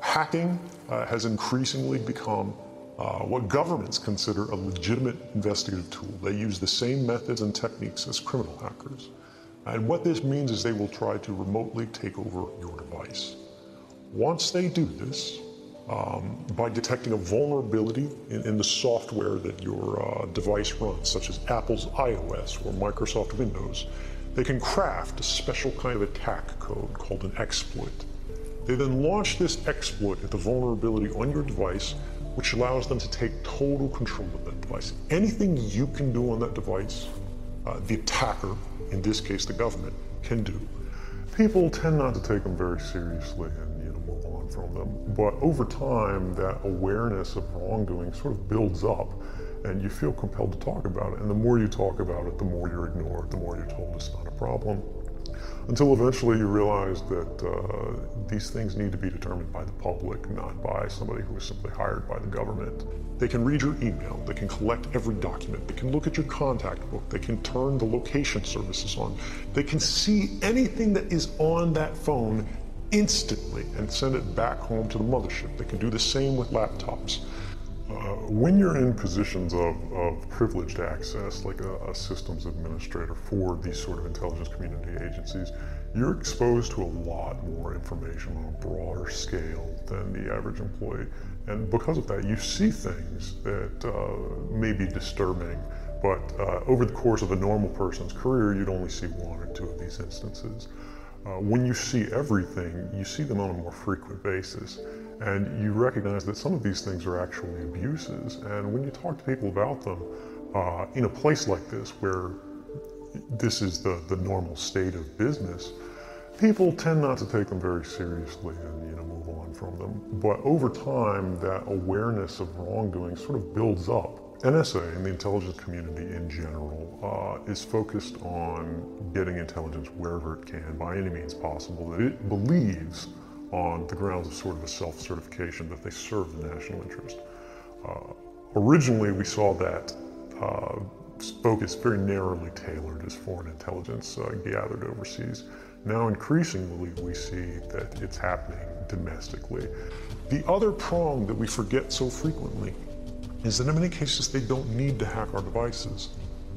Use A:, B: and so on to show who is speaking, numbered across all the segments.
A: Hacking has increasingly become what governments consider a legitimate investigative tool. They use the same methods and techniques as criminal hackers. And what this means is they will try to remotely take over your device. Once they do this, by detecting a vulnerability in the software that your device runs, such as Apple's iOS or Microsoft Windows, they can craft a special kind of attack code called an exploit. They then launch this exploit at the vulnerability on your device, which allows them to take total control of that device. Anything you can do on that device, the attacker, in this case the government, can do. People tend not to take them very seriously and move on from them. But over time, that awareness of wrongdoing sort of builds up, and you feel compelled to talk about it. And the more you talk about it, the more you're ignored, the more you're told it's not a problem. Until eventually you realize that these things need to be determined by the public, not by somebody who is simply hired by the government. They can read your email, they can collect every document, they can look at your contact book, they can turn the location services on, they can see anything that is on that phone instantly and send it back home to the mothership. They can do the same with laptops. When you're in positions of privileged access, like a systems administrator for these sort of intelligence community agencies, you're exposed to a lot more information on a broader scale than the average employee. And because of that, you see things that may be disturbing, but over the course of a normal person's career, you'd only see one or two of these instances. When you see everything, you see them on a more frequent basis. And you recognize that some of these things are actually abuses. And when you talk to people about them, in a place like this, where this is the normal state of business, people tend not to take them very seriously and move on from them. But over time, that awareness of wrongdoing sort of builds up. NSA and the intelligence community in general is focused on getting intelligence wherever it can, by any means possible, that it believes on the grounds of sort of a self-certification that they serve the national interest. Originally, we saw that focus very narrowly tailored as foreign intelligence gathered overseas. Now, increasingly, we see that it's happening domestically. The other prong that we forget so frequently is that in many cases, they don't need to hack our devices.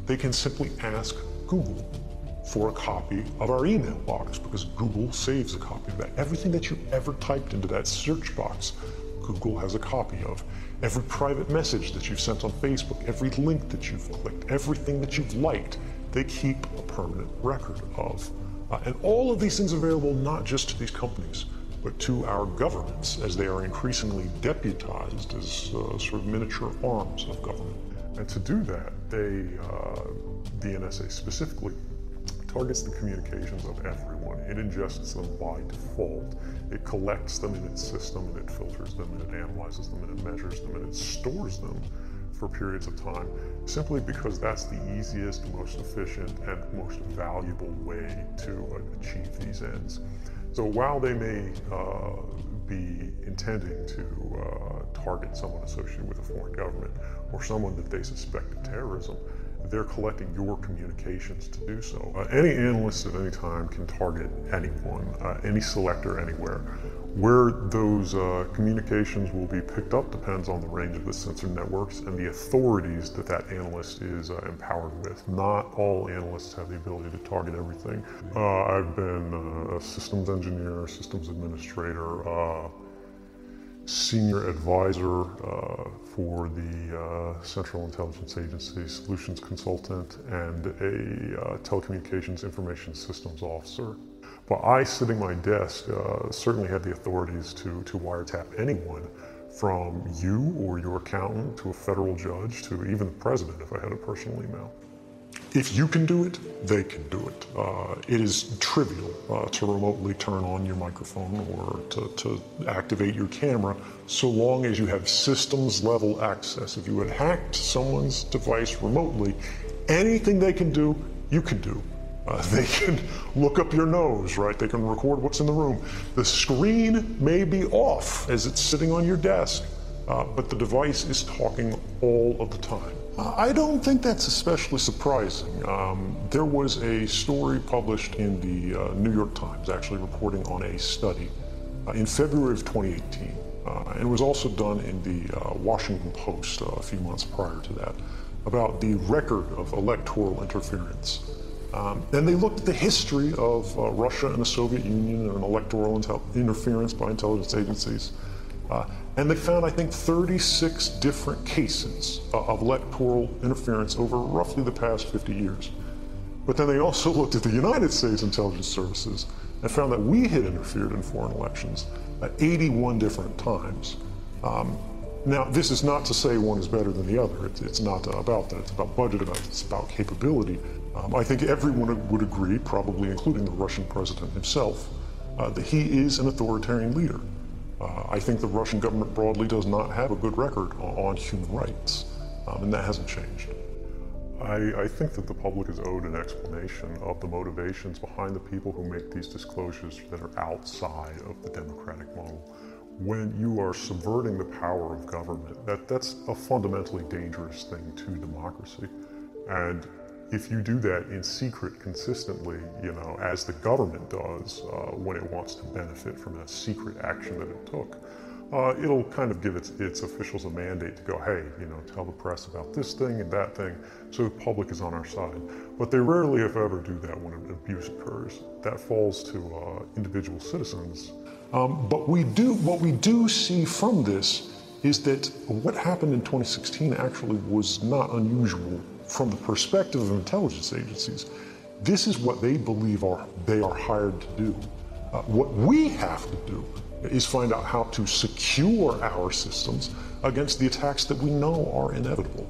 A: They can simply ask Google for a copy of our email box, because Google saves a copy of that. Everything that you ever typed into that search box, Google has a copy of. Every private message that you've sent on Facebook, every link that you've clicked, everything that you've liked, they keep a permanent record of. And all of these things are available not just to these companies, but to our governments, as they are increasingly deputized as sort of miniature arms of government. And to do that, the NSA specifically targets the communications of everyone. It ingests them by default. It collects them in its system, and it filters them, and it analyzes them, and it measures them, and it stores them for periods of time, simply because that's the easiest, most efficient, and most valuable way to achieve these ends. So while they may be intending to target someone associated with a foreign government or someone that they suspect of terrorism, they're collecting your communications to do so. Any analyst at any time can target anyone, any selector anywhere. Where those communications will be picked up depends on the range of the sensor networks and the authorities that that analyst is empowered with. Not all analysts have the ability to target everything. I've been a systems engineer, systems administrator, senior advisor for the Central Intelligence Agency, solutions consultant, and a telecommunications information systems officer. But I, sitting at my desk, certainly had the authorities to wiretap anyone, from you or your accountant to a federal judge to even the president if I had a personal email. If you can do it, they can do it. It is trivial to remotely turn on your microphone or to activate your camera, so long as you have systems level access. If you had hacked someone's device remotely, anything they can do, you can do. They can look up your nose, right? They can record what's in the room. The screen may be off as it's sitting on your desk, but the device is talking all of the time. I don't think that's especially surprising. There was a story published in the New York Times, actually reporting on a study in February of 2018, and it was also done in the Washington Post a few months prior to that, about the record of electoral interference. And they looked at the history of Russia and the Soviet Union and electoral interference by intelligence agencies. And they found, I think, 36 different cases of electoral interference over roughly the past 50 years. But then they also looked at the United States intelligence services and found that we had interfered in foreign elections at 81 different times. Now, this is not to say one is better than the other. It's not about that. It's about budget, it's about capability. I think everyone would agree, probably including the Russian president himself, that he is an authoritarian leader. I think the Russian government broadly does not have a good record on human rights, and that hasn't changed. I think that the public is owed an explanation of the motivations behind the people who make these disclosures that are outside of the democratic model. When you are subverting the power of government, that's a fundamentally dangerous thing to democracy. And if you do that in secret consistently, as the government does when it wants to benefit from a secret action that it took, it'll kind of give its officials a mandate to go, hey, tell the press about this thing and that thing, so the public is on our side. But they rarely, if ever, do that when an abuse occurs. That falls to individual citizens. But what we do see from this is that what happened in 2016 actually was not unusual from the perspective of intelligence agencies. This is what they believe they are hired to do. What we have to do is find out how to secure our systems against the attacks that we know are inevitable.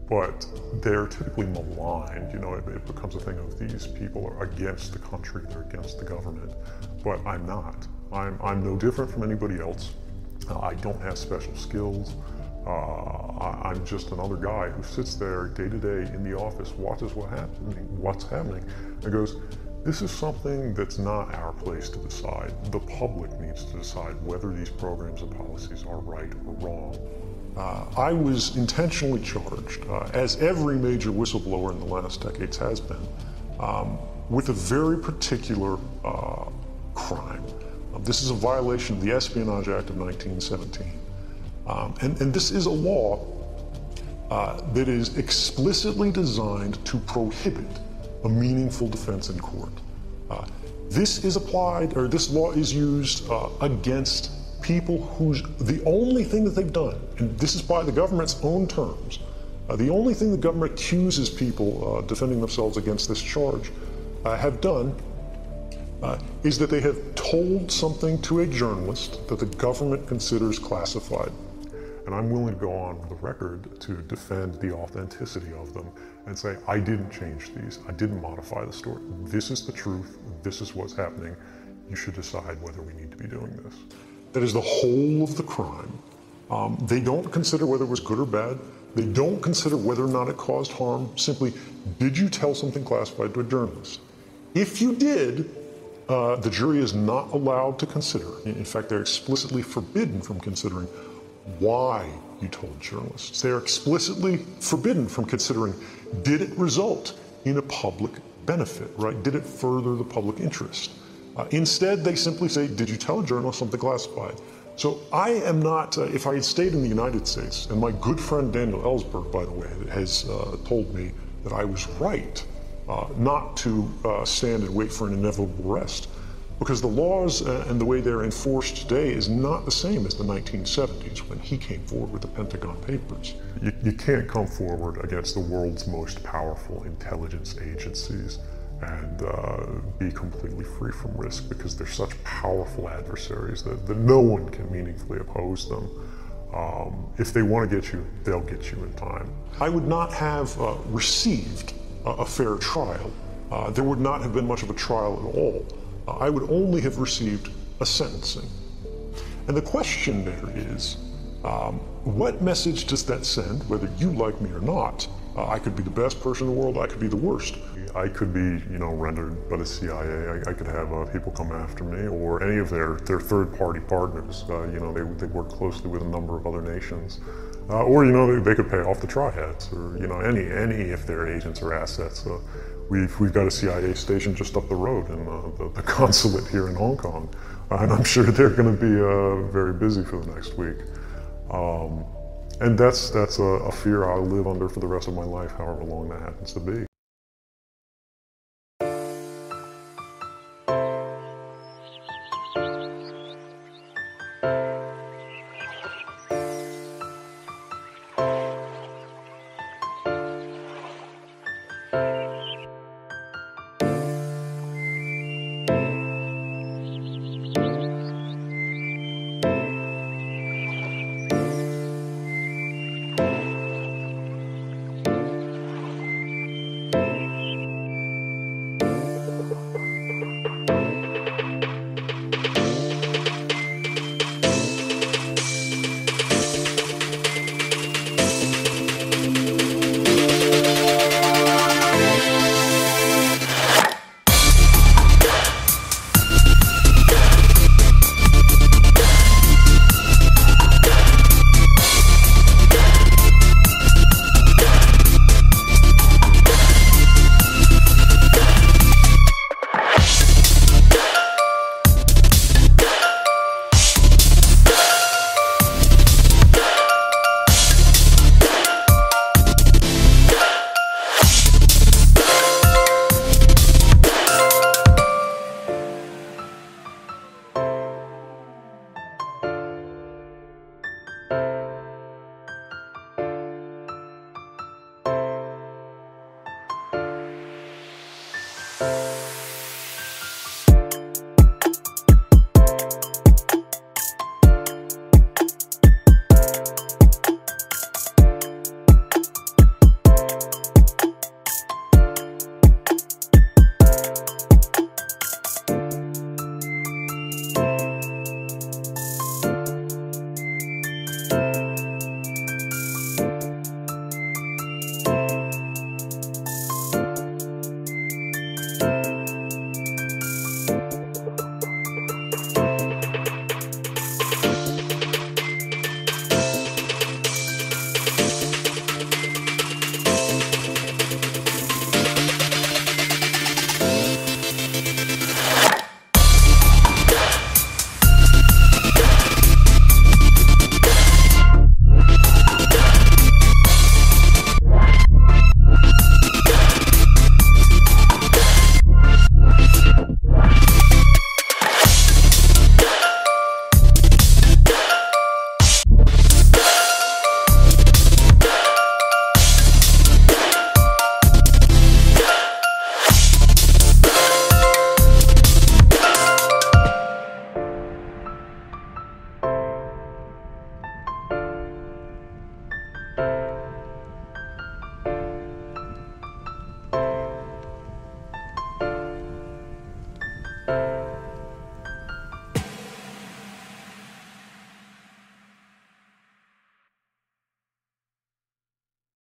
A: But they're typically maligned. It becomes a thing of these people are against the country, they're against the government. But I'm not. I'm no different from anybody else. I don't have special skills. I'm just another guy who sits there day to day in the office, watches what's happening, and goes, this is something that's not our place to decide. The public needs to decide whether these programs and policies are right or wrong. I was intentionally charged, as every major whistleblower in the last decades has been, with a very particular crime. This is a violation of the Espionage Act of 1917. And this is a law that is explicitly designed to prohibit a meaningful defense in court. This law is used against people the only thing that they've done, and this is by the government's own terms, the only thing the government accuses people defending themselves against this charge have done is that they have told something to a journalist that the government considers classified. And I'm willing to go on the record to defend the authenticity of them and say, I didn't change these, I didn't modify the story. This is the truth, this is what's happening. You should decide whether we need to be doing this. That is the whole of the crime. They don't consider whether it was good or bad. They don't consider whether or not it caused harm. Simply, did you tell something classified to a journalist? If you did, the jury is not allowed to consider. In fact, they're explicitly forbidden from considering why you told journalists. They are explicitly forbidden from considering, did it result in a public benefit, right? Did it further the public interest? Instead, they simply say, did you tell a journalist something classified? So I am not, if I had stayed in the United States, and my good friend Daniel Ellsberg, by the way, has told me that I was right not to stand and wait for an inevitable arrest, because the laws and the way they're enforced today is not the same as the 1970s when he came forward with the Pentagon Papers. You can't come forward against the world's most powerful intelligence agencies and be completely free from risk, because they're such powerful adversaries that no one can meaningfully oppose them. If they want to get you, they'll get you in time. I would not have received a fair trial. There would not have been much of a trial at all. I would only have received a sentencing. And the question there is, what message does that send, whether you like me or not? I could be the best person in the world, I could be the worst. I could be, rendered by the CIA. I could have people come after me, or any of their third-party partners. They work closely with a number of other nations. Or they could pay off the triads, or any if their agents or assets We've got a CIA station just up the road in the consulate here in Hong Kong, and I'm sure they're going to be very busy for the next week. And that's a fear I'll live under for the rest of my life, however long that happens to be.